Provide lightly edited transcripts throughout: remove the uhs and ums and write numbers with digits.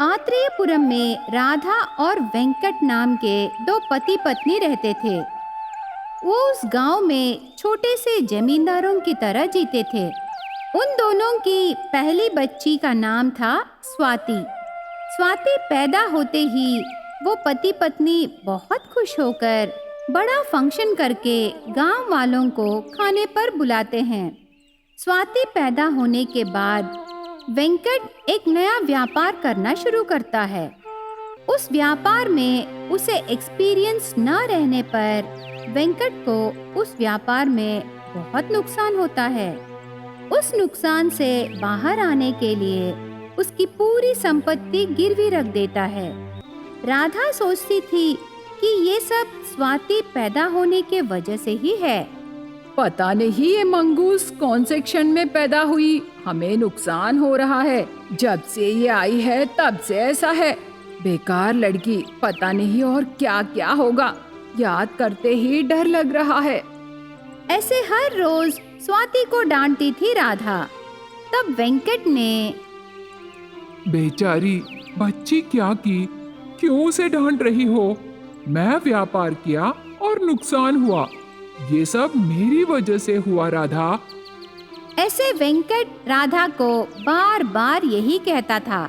आत्रेयपुरम में राधा और वेंकट नाम के दो पति पत्नी रहते थे। वो उस गांव में छोटे से जमींदारों की तरह जीते थे। उन दोनों की पहली बच्ची का नाम था स्वाति। स्वाति पैदा होते ही वो पति पत्नी बहुत खुश होकर बड़ा फंक्शन करके गांव वालों को खाने पर बुलाते हैं। स्वाति पैदा होने के बाद वेंकट एक नया व्यापार करना शुरू करता है। उस व्यापार में उसे एक्सपीरियंस न रहने पर वेंकट को उस व्यापार में बहुत नुकसान होता है। उस नुकसान से बाहर आने के लिए उसकी पूरी संपत्ति गिरवी रख देता है। राधा सोचती थी कि ये सब स्वाति पैदा होने के वजह से ही है। पता नहीं ये मंगूस कौन से क्षण में पैदा हुई, हमें नुकसान हो रहा है। जब से ये आई है तब से ऐसा है। बेकार लड़की, पता नहीं और क्या क्या होगा। याद करते ही डर लग रहा है। ऐसे हर रोज स्वाति को डांटती थी राधा। तब वेंकट ने, बेचारी बच्ची क्या की, क्यों उसे डांट रही हो? मैं व्यापार किया और नुकसान हुआ, ये सब मेरी वजह से हुआ राधा। ऐसे वेंकट राधा को बार बार यही कहता था,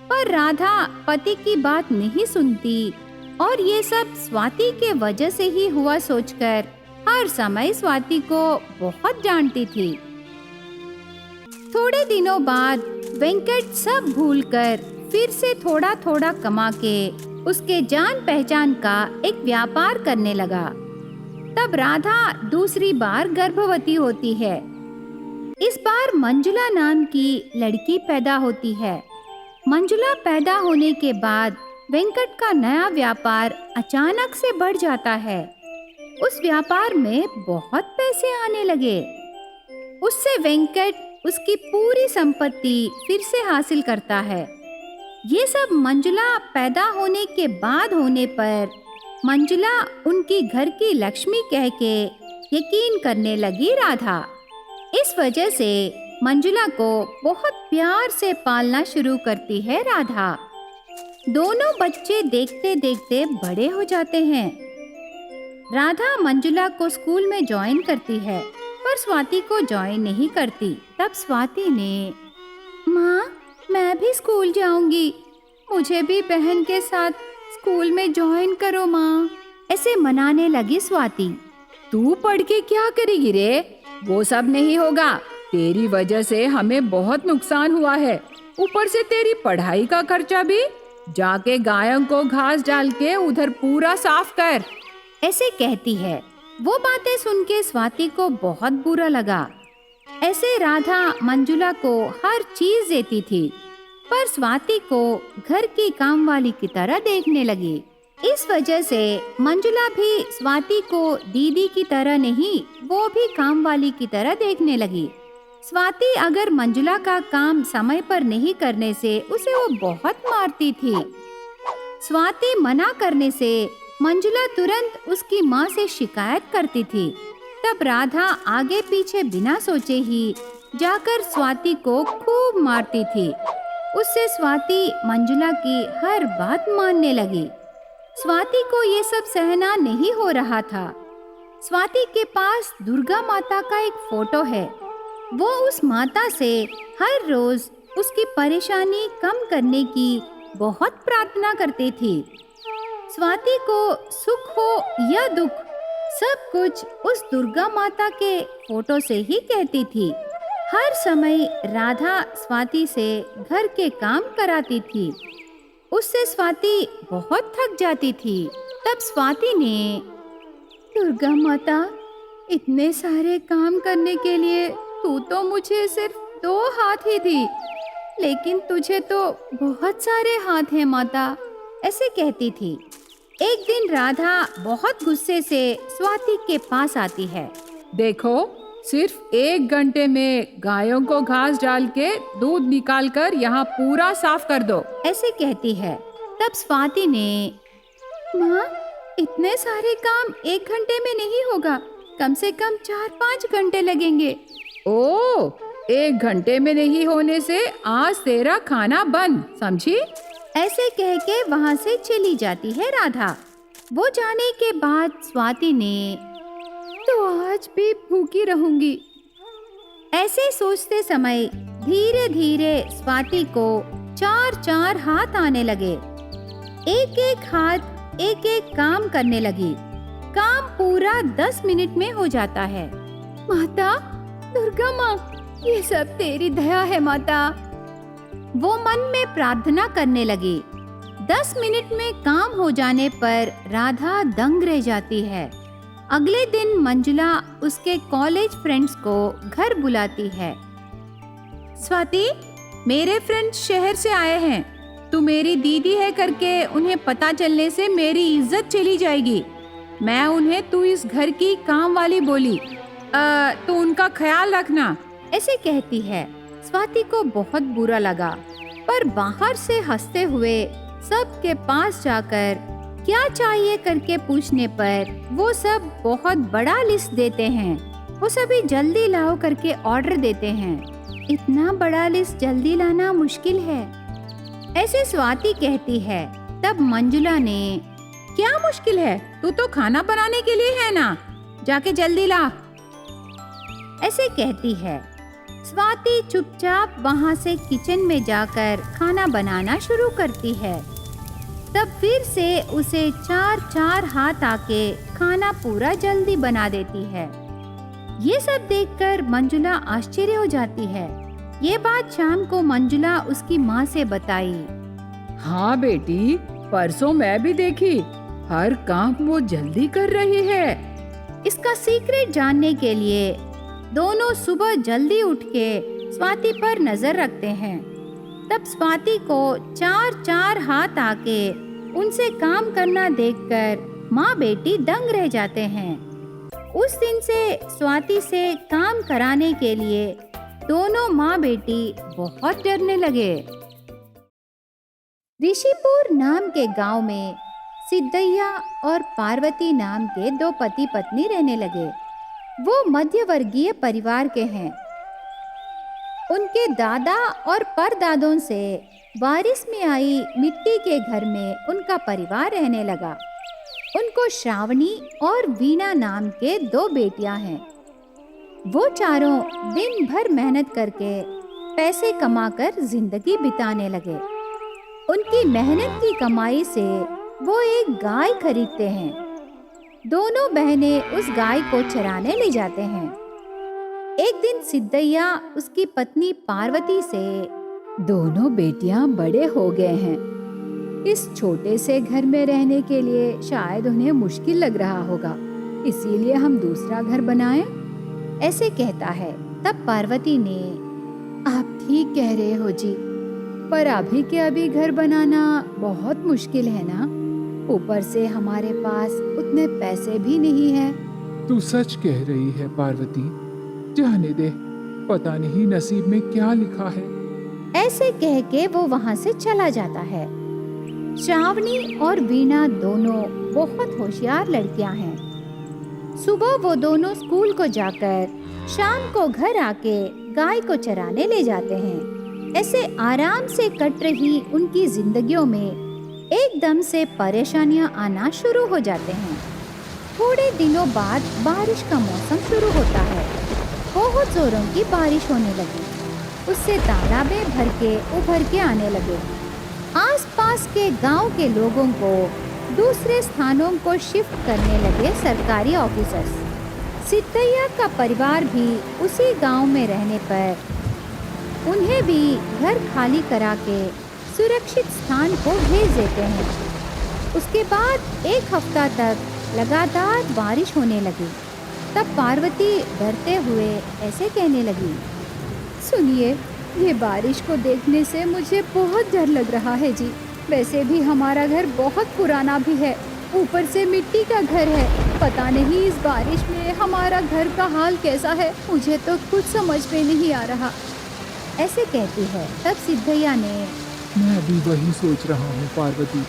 पर राधा पति की बात नहीं सुनती और ये सब स्वाति के वजह से ही हुआ सोचकर हर समय स्वाति को बहुत डांटती थी। थोड़े दिनों बाद वेंकट सब भूलकर फिर से थोड़ा थोड़ा कमा के उसके जान पहचान का एक व्यापार करने लगा। तब राधा दूसरी बार गर्भवती होती है। इस बार मंजुला नाम की लड़की पैदा होती है। मंजुला पैदा होने के बाद वेंकट का नया व्यापार अचानक से बढ़ जाता है। उस व्यापार में बहुत पैसे आने लगे। उससे वेंकट उसकी पूरी संपत्ति फिर से हासिल करता है। ये सब मंजुला पैदा होने के बाद होने पर मंजुला उनकी घर की लक्ष्मी कह के यकीन करने लगी राधा। इस वजह से मंजुला को बहुत प्यार से पालना शुरू करती है राधा। दोनों बच्चे देखते देखते बड़े हो जाते हैं। राधा मंजुला को स्कूल में ज्वाइन करती है, पर स्वाति को ज्वाइन नहीं करती। तब स्वाति ने, माँ मैं भी स्कूल जाऊंगी, मुझे भी बहन के साथ स्कूल में ज्वाइन करो माँ, ऐसे मनाने लगी स्वाति। तू पढ़ के क्या करेगी रे? वो सब नहीं होगा। तेरी वजह से हमें बहुत नुकसान हुआ है, ऊपर से तेरी पढ़ाई का खर्चा भी। जाके गायों को घास डाल के उधर पूरा साफ कर, ऐसे कहती है। वो बातें सुन के स्वाति को बहुत बुरा लगा। ऐसे राधा मंजुला को हर चीज देती थी, पर स्वाति को घर की कामवाली की तरह देखने लगी। इस वजह से मंजुला भी स्वाति को दीदी की तरह नहीं, वो भी कामवाली की तरह देखने लगी। स्वाति अगर मंजुला का काम समय पर नहीं करने से उसे वो बहुत मारती थी। स्वाति मना करने से मंजुला तुरंत उसकी माँ से शिकायत करती थी। तब राधा आगे पीछे बिना सोचे ही जाकर स्वाति को खूब मारती थी। उससे स्वाति मंजुला की हर बात मानने लगी। स्वाति को ये सब सहना नहीं हो रहा था। स्वाति के पास दुर्गा माता का एक फोटो है। वो उस माता से हर रोज उसकी परेशानी कम करने की बहुत प्रार्थना करती थी। स्वाति को सुख हो या दुख, सब कुछ उस दुर्गा माता के फोटो से ही कहती थी। हर समय राधा स्वाति से घर के काम कराती थी। उससे स्वाति बहुत थक जाती थी। तब स्वाति ने, दुर्गा माता, इतने सारे काम करने के लिए तू तो मुझे सिर्फ 2 हाथ ही दी, लेकिन तुझे तो बहुत सारे हाथ हैं माता, ऐसे कहती थी। एक दिन राधा बहुत गुस्से से स्वाति के पास आती है। देखो, सिर्फ 1 घंटे में गायों को घास डाल के दूध निकाल कर यहाँ पूरा साफ कर दो, ऐसे कहती है। तब स्वाति ने, माँ इतने सारे काम 1 घंटे में नहीं होगा, कम से कम 4-5 घंटे लगेंगे। ओ, 1 घंटे में नहीं होने से आज तेरा खाना बंद, समझी? ऐसे कह के वहां से चली जाती है राधा। वो जाने के बाद स्वाति ने तो आज भी भूखी रहूंगी। ऐसे सोचते समय धीरे धीरे स्वाति को 4-4 हाथ आने लगे। एक एक हाथ एक एक काम करने लगी। काम पूरा 10 मिनट में हो जाता है। माता दुर्गा माँ, ये सब तेरी दया है माता। वो मन में प्रार्थना करने लगी। 10 मिनट में काम हो जाने पर राधा दंग रह जाती है। अगले दिन मंजुला उसके कॉलेज फ्रेंड्स को घर बुलाती है। स्वाति, मेरे फ्रेंड्स शहर से आए हैं। तू मेरी दीदी है करके उन्हें पता चलने से मेरी इज्जत चली जाएगी। मैं उन्हें तू इस घर की काम वाली बोली, तो उनका ख्याल रखना। ऐसे कहती है। स्वाति को बहुत बुरा लगा, पर बाहर से हंसते हुए सबके पास जाकर क्या चाहिए करके पूछने पर वो सब बहुत बड़ा लिस्ट देते हैं। वो सभी जल्दी लाओ करके ऑर्डर देते हैं। इतना बड़ा लिस्ट जल्दी लाना मुश्किल है, ऐसे स्वाति कहती है। तब मंजुला ने, क्या मुश्किल है? तू तो खाना बनाने के लिए है ना, जाके जल्दी ला। ऐसे कहती है। स्वाति चुपचाप वहाँ से किचन में जाकर खाना बनाना शुरू करती है। तब फिर से उसे 4-4 हाथ आके खाना पूरा जल्दी बना देती है। ये सब देखकर मंजुला आश्चर्य हो जाती है। ये बात शाम को मंजुला उसकी माँ से बताई। हाँ बेटी, परसों मैं भी देखी, हर काम वो जल्दी कर रही है। इसका सीक्रेट जानने के लिए दोनों सुबह जल्दी उठ के स्वाति पर नजर रखते हैं। तब स्वाति को 4-4 हाथ आके उनसे काम करना देखकर माँ बेटी दंग रह जाते हैं। उस दिन से स्वाति से काम कराने के लिए दोनों माँ बेटी बहुत डरने लगे। ऋषिपुर नाम के गांव में सिद्धैया और पार्वती नाम के 2 पति पत्नी रहने लगे। वो मध्यवर्गीय परिवार के हैं। उनके दादा और परदादों से बारिश में आई मिट्टी के घर में उनका परिवार रहने लगा। उनको श्रावणी और वीणा नाम के 2 बेटियां हैं। वो चारों दिन भर मेहनत करके पैसे कमाकर जिंदगी बिताने लगे। उनकी मेहनत की कमाई से वो एक गाय खरीदते हैं। दोनों बहनें उस गाय को चराने ले जाते हैं। एक दिन सिद्धैया उसकी पत्नी पार्वती से, दोनों बेटियां बड़े हो गए हैं, इस छोटे से घर में रहने के लिए शायद उन्हें मुश्किल लग रहा होगा, इसीलिए हम दूसरा घर बनाएं। ऐसे कहता है। तब पार्वती ने, आप ठीक कह रहे हो जी, पर अभी के अभी घर बनाना बहुत मुश्किल है ना, ऊपर से हमारे पास उतने पैसे भी नहीं है। तू सच कह रही है पार्वती, जाने दे, पता नहीं नसीब में क्या लिखा है। ऐसे कह के वो वहाँ से चला जाता है। श्रावणी और वीणा दोनों बहुत होशियार लड़कियां हैं। सुबह वो दोनों स्कूल को जाकर शाम को घर आके गाय को चराने ले जाते हैं। ऐसे आराम से कट रही उनकी जिंदगियों में एकदम से परेशानियां आना शुरू हो जाते हैं। थोड़े दिनों बाद बारिश का मौसम शुरू होता है। बहुत जोरों की बारिश होने लगी। उससे तालाबें भर के उभर के आने लगे। आसपास के गांव के लोगों को दूसरे स्थानों को शिफ्ट करने लगे सरकारी ऑफिसर्स। सिद्धैया का परिवार भी उसी गांव में रहने पर उन्हें भी घर खाली करा के सुरक्षित स्थान को भेज देते हैं। उसके बाद 1 हफ्ता तक लगातार बारिश होने लगी। तब पार्वती डरते हुए ऐसे कहने लगी, सुनिए, ये बारिश को देखने से मुझे बहुत डर लग रहा है जी। वैसे भी हमारा घर बहुत पुराना भी है, ऊपर से मिट्टी का घर है। पता नहीं इस बारिश में हमारा घर का हाल कैसा है, मुझे तो कुछ समझ में नहीं आ रहा। ऐसे कहती है। तब सिद्धैया ने, मैं भी वही सोच रहा हूँ पार्वती,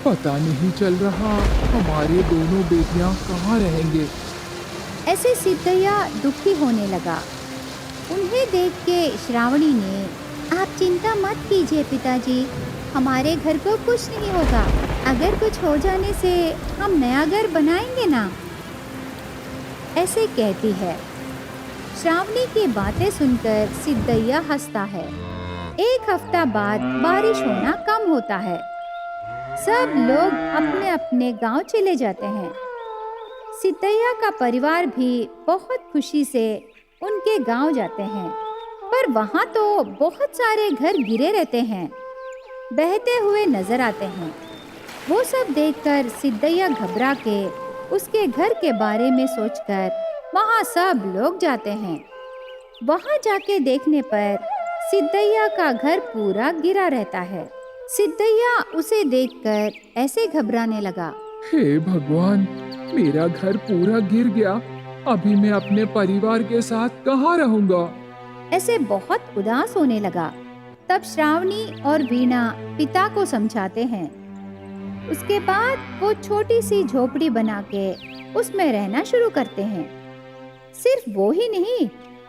पता नहीं चल रहा हमारे दोनों बेटियाँ कहाँ रहेंगे। ऐसे सिद्धैया दुखी होने लगा। उन्हें देख के श्रावणी ने, आप चिंता मत कीजिए पिताजी, हमारे घर को कुछ नहीं होगा। अगर कुछ हो जाने से हम नया घर बनाएंगे ना, ऐसे कहती है। श्रावणी की बातें सुनकर सिद्धैया हंसता है। एक हफ्ता बाद बारिश होना कम होता है। सब लोग अपने अपने गांव चले जाते हैं। सिद्धैया का परिवार भी बहुत खुशी से उनके गांव जाते हैं, पर वहां तो बहुत सारे घर गिरे रहते हैं, बहते हुए नजर आते हैं। वो सब देखकर सिद्धैया घबरा के उसके घर के बारे में सोचकर वहां सब लोग जाते हैं। वहां जाके देखने पर सिद्धैया का घर पूरा गिरा रहता है। सिद्धैया उसे देखकर ऐसे घबराने लगा। हे भगवान, मेरा घर पूरा गिर गया। अभी मैं अपने परिवार के साथ कहाँ रहूंगा? ऐसे बहुत उदास होने लगा। तब श्रावणी और वीणा पिता को समझाते हैं। उसके बाद वो छोटी सी झोपड़ी बना के उसमें रहना शुरू करते हैं। सिर्फ वो ही नहीं,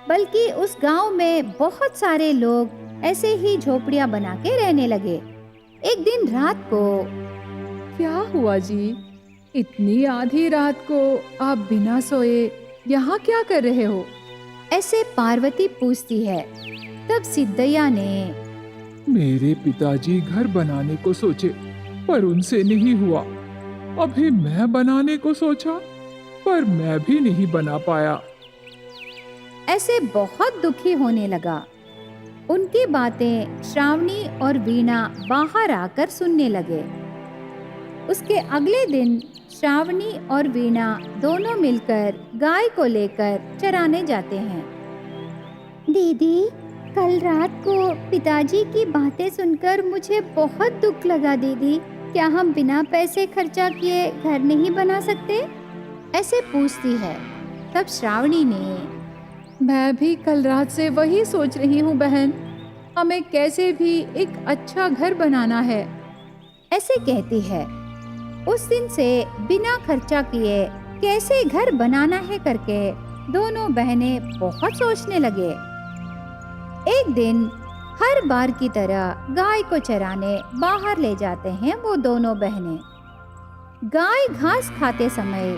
बल्कि उस गांव में बहुत सारे लोग ऐसे ही झोपड़ियां बना के रहने लगे। एक दिन रात को, क्या हुआ जी? इतनी आधी रात को आप बिना सोए यहाँ क्या कर रहे हो? ऐसे पार्वती पूछती है। तब सिद्धैया ने, मेरे पिताजी घर बनाने को सोचे, पर उनसे नहीं हुआ। अभी मैं बनाने को सोचा, पर मैं भी नहीं बना पाया। ऐसे बहुत दुखी होने लगा। उनकी बातें श्रावणी और वीणा बाहर आकर सुनने लगे। उसके अगले दिन श्रावणी और वीणा दोनों मिलकर गाय को लेकर चराने जाते हैं। दीदी, कल रात को पिताजी की बातें सुनकर मुझे बहुत दुख लगा। दीदी, क्या हम बिना पैसे खर्चा किए घर नहीं बना सकते? ऐसे पूछती है। तब श्रावणी ने, मैं भी कल रात से वही सोच रही हूँ बहन। हमें कैसे भी एक अच्छा घर बनाना है। ऐसे कहती है। उस दिन से बिना खर्चा किए कैसे घर बनाना है करके दोनों बहनें बहुत सोचने लगे। एक दिन हर बार की तरह गाय को चराने बाहर ले जाते हैं वो दोनों बहनें। गाय घास खाते समय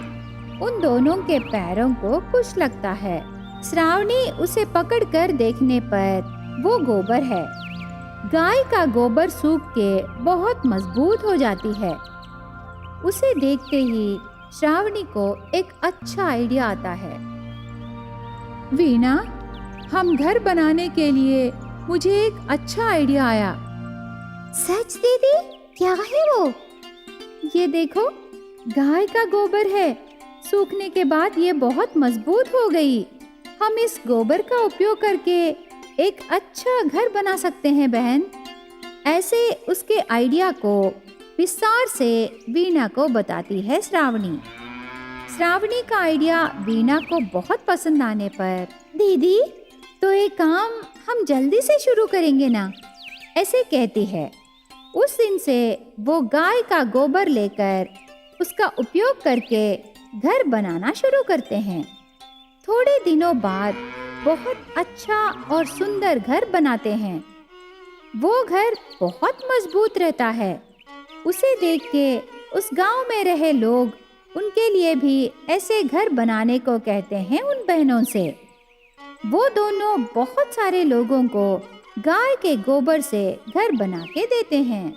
उन दोनों के पैरों को कुछ लगता है। श्रावणी उसे पकड़कर देखने पर वो गोबर है। गाय का गोबर सूख के बहुत मजबूत हो जाती है। उसे देखते ही श्रावणी को एक अच्छा आइडिया आता है। वीणा, हम घर बनाने के लिए मुझे एक अच्छा आइडिया आया। सच दीदी? क्या है वो? ये देखो, गाय का गोबर है। सूखने के बाद ये बहुत मजबूत हो गई। हम इस गोबर का उपयोग करके एक अच्छा घर बना सकते हैं बहन। ऐसे उसके आइडिया को विस्तार से वीणा को बताती है श्रावणी। श्रावणी का आइडिया वीणा को बहुत पसंद आने पर, दीदी तो एक काम हम जल्दी से शुरू करेंगे ना, ऐसे कहती है। उस दिन से वो गाय का गोबर लेकर उसका उपयोग करके घर बनाना शुरू करते हैं। थोड़े दिनों बाद बहुत अच्छा और सुंदर घर बनाते हैं। वो घर बहुत मजबूत रहता है। उसे देख के उस गांव में रहे लोग उनके लिए भी ऐसे घर बनाने को कहते हैं उन बहनों से। वो दोनों बहुत सारे लोगों को गाय के गोबर से घर बना के देते हैं।